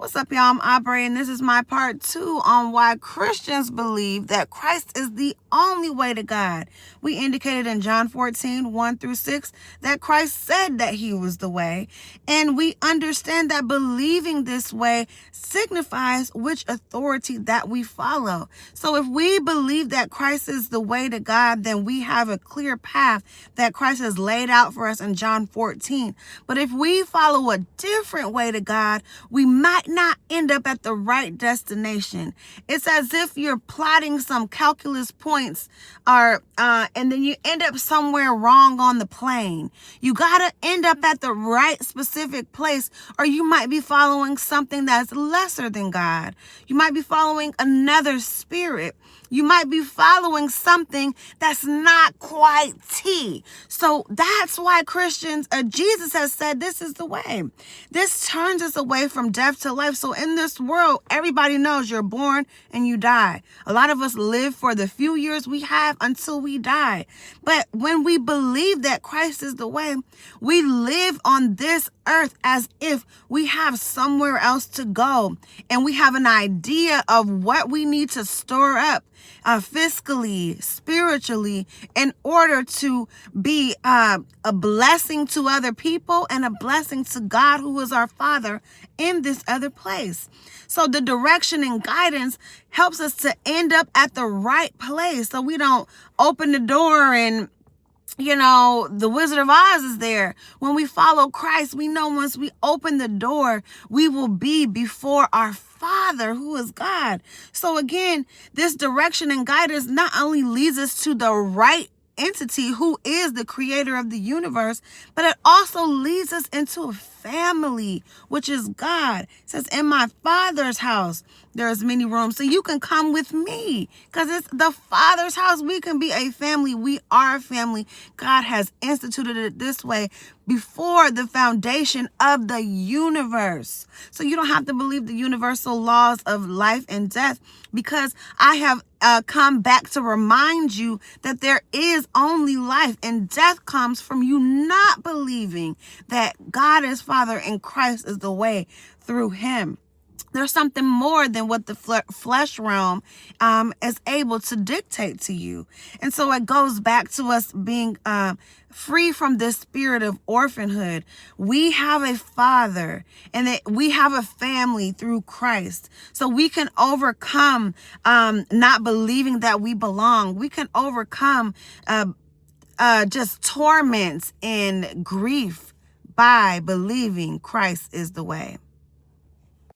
What's up, y'all? I'm Aubrey, and this is my part 2 on why Christians believe that Christ is the only way to God. We indicated in John 14, 1-6, that Christ said that he was the way, and we understand that believing this way signifies which authority that we follow. So if we believe that Christ is the way to God, then we have a clear path that Christ has laid out for us in John 14. But if we follow a different way to God, we might not end up at the right destination. It's as if you're plotting some calculus points and then you end up somewhere wrong on the plane. You gotta end up at the right specific place, or you might be following something that's lesser than God. You might be following another spirit. You might be following something that's not quite T. So that's why Jesus has said this is the way. This turns us away from death to life. So in this world, everybody knows you're born and you die. A lot of us live for the few years we have until we die. But when we believe that Christ is the way, we live on this earth as if we have somewhere else to go. And we have an idea of what we need to store up fiscally, spiritually, in order to be a blessing to other people and a blessing to God, who is our Father, in this other place. So the direction and guidance helps us to end up at the right place, so we don't open the door and the Wizard of Oz is there. When we follow Christ, we know once we open the door, we will be before our Father, who is God. So again, this direction and guidance not only leads us to the right entity, who is the creator of the universe, but it also leads us into a family, which is God. It says, in my Father's house, there's many rooms. So you can come with me because it's the Father's house. We can be a family. We are a family. God has instituted it this way before the foundation of the universe. So you don't have to believe the universal laws of life and death, because I have come back to remind you that there is only life, and death comes from you not believing that God is Father and Christ is the way through him. There's something more than what the flesh realm is able to dictate to you. And so it goes back to us being free from this spirit of orphanhood. We have a Father, and that we have a family through Christ. So we can overcome not believing that we belong. We can overcome just torments and grief by believing Christ is the way.